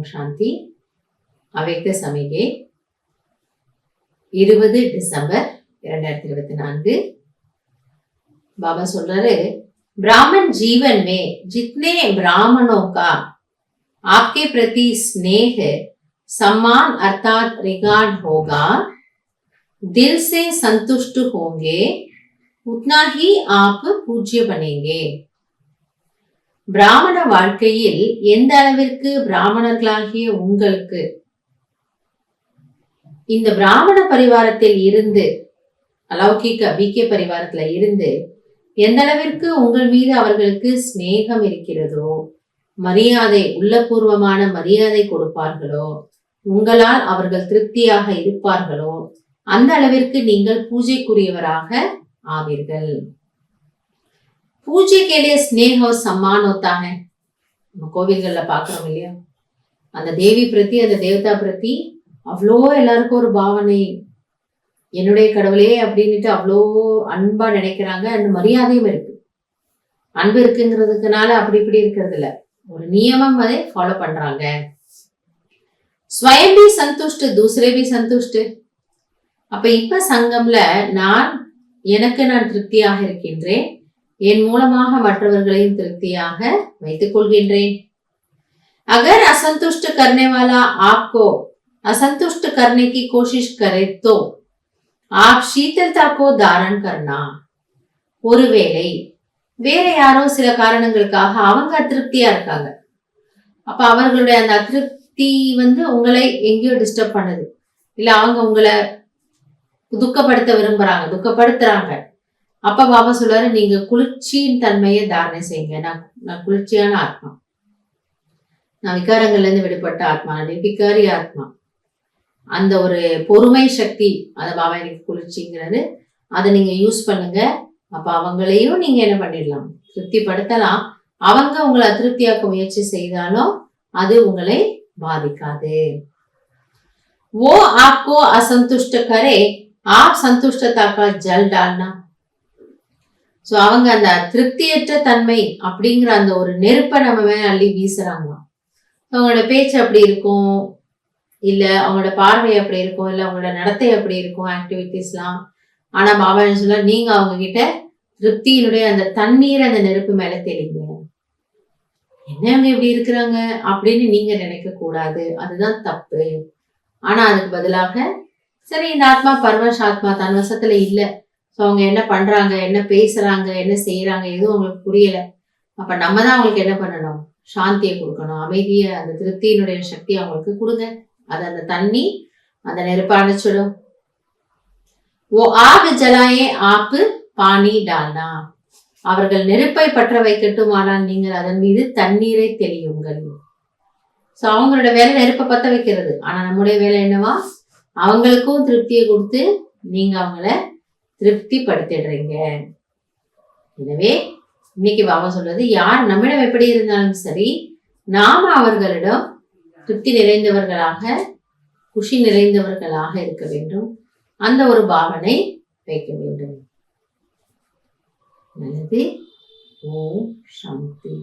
ஓம் சாந்தி. அவ்யக்த சமிகை 20 டிசம்பர் 2024. बाबा சொல்றாரு, ब्राह्मण जीवन में जितने ब्राह्मणों का आपके प्रति स्नेह सम्मान अर्थात रिगार्ड होगा, दिल से संतुष्ट होंगे, उतना ही आप पूज्य बनेंगे. பிராமண வாழ்க்கையில் எந்த அளவிற்கு பிராமணர்களாகிய உங்களுக்கு இந்த பிராமண பரிவாரத்தில் இருந்து, அலௌகிக பிகே பரிவாரத்துல இருந்து எந்த அளவிற்கு உங்கள் மீது அவர்களுக்கு ஸ்நேகம் இருக்கிறதோ, மரியாதை, உள்ளபூர்வமான மரியாதை கொடுப்பார்களோ, உங்களால் அவர்கள் திருப்தியாக இருப்பார்களோ, அந்த அளவிற்கு நீங்கள் பூஜைக்குரியவராக ஆவீர்கள். பூஜை के लिए स्नेह और सम्मान होता है. நம்ம கோவில்கள்ல பாக்குறோம் இல்லையா, அந்த தேவி பிரதி, அந்த தேவதா பிரதி அவ்வளோ எல்லாருக்கும் ஒரு பாவனை, என்னுடைய கடவுளே அப்படின்னுட்டு அவ்வளோ அன்பா நினைக்கிறாங்க. அந்த மரியாதையும் இருக்கு. அன்பு இருக்குங்கிறதுக்குனால அப்படி இப்படி இருக்கிறது இல்ல, ஒரு நியமம் அதை ஃபாலோ பண்றாங்க. ஸ்வயம் பி சந்துஷ்டு, தூசரே பி சந்துஷ்டு. அப்ப இப்ப சங்கம்ல எனக்கு நான் திருப்தியாக இருக்கின்றேன், என் மூலமாக மற்றவர்களையும் திருப்தியாக வைத்துக் கொள்கின்றேன். अगर असंतुष्ट करने वाला आपको असंतुष्ट करने की कोशिश करे तो आप शीतलता को धारण करना. ஒருவேளை வேற யாரோ சில காரணங்களுக்காக அவங்க அதிருப்தியா இருக்காங்க, அப்ப அவர்களுடைய அந்த அதிருப்தி உங்களை எங்கேயோ டிஸ்டர்ப் பண்ணுது, இல்ல அவங்க உங்களை துக்கப்படுத்த விரும்புறாங்க, துக்கப்படுத்துறாங்க. அப்ப பாபா சொல்றாரு, நீங்க குளிர்ச்சியின் தன்மையை தாரணை செய்யுங்க. நான் குளிர்ச்சியான ஆத்மா, நான் விகாரங்கள்ல இருந்து விடுபட்ட ஆத்மா, நிர்விகாரி ஆத்மா. அந்த ஒரு பொறுமை சக்தி, அத பாபா எனக்கு குளிர்ச்சிங்கிறது, அதை நீங்க யூஸ் பண்ணுங்க. அப்ப அவங்களையும் நீங்க என்ன பண்ணிடலாம், திருப்திப்படுத்தலாம். அவங்க உங்களை அதிருப்தியாக்க முயற்சி செய்தாலும் அது உங்களை பாதிக்காது. वो आपको असंतुष्ट करे, आप संतुष्टता का जल डालना. சோ அவங்க அந்த திருப்தியற்ற தன்மை அப்படிங்கிற அந்த ஒரு நெருப்பை நம்ம மேல அள்ளி வீசுறாங்களாம். அவங்களோட பேச்சு அப்படி இருக்கும், இல்ல அவங்களோட பார்வை அப்படி இருக்கும், இல்ல அவங்களோட நடத்தை அப்படி இருக்கும், ஆக்டிவிட்டிஸ்லாம். ஆனா பாபா என்ன சொல்ல, நீங்க அவங்க கிட்ட திருப்தியினுடைய அந்த தண்ணீரை அந்த நெருப்பு மேல தெளிங்க. என்ன அவங்க இப்படி இருக்கிறாங்க அப்படின்னு நீங்க நினைக்க கூடாது, அதுதான் தப்பு. ஆனா அதுக்கு பதிலாக, சரி இந்த ஆத்மா பரவஷ் ஆத்மா தன் வசத்துல இல்ல, ஸோ அவங்க என்ன பண்றாங்க, என்ன பேசுறாங்க, என்ன செய்யறாங்க, எதுவும் அவங்களுக்கு புரியல. அப்ப நம்ம தான் அவங்களுக்கு என்ன பண்ணணும், சாந்தியை கொடுக்கணும், அமைதியை, அந்த திருப்தியினுடைய சக்தி அவங்களுக்கு கொடுங்க. அது அந்த தண்ணி அந்த நெருப்பை அணைச்சிடும். ஓ ஆக் ஜலாயே ஆப் பானி டால்னா. அவர்கள் நெருப்பை பற்ற வைக்கட்டும், ஆனால் நீங்கள் அதன் மீது தண்ணீரை தெளியுங்கள். ஸோ அவங்களோட வேலை நெருப்பை பத்த வைக்கிறது, ஆனா நம்முடைய வேலை என்னவா, அவங்களுக்கும் திருப்தியை கொடுத்து நீங்க அவங்கள திருப்தி படுத்திடுறீங்க. எனவே இன்னைக்கு பாபா சொல்றது, யார் நம்மிடம் எப்படி இருந்தாலும் சரி, நாம அவர்களிடம் திருப்தி நிறைந்தவர்களாக, குஷி நிறைந்தவர்களாக இருக்க வேண்டும். அந்த ஒரு பாவனை வைக்க வேண்டும். நல்லது. ஓம் சாந்தி.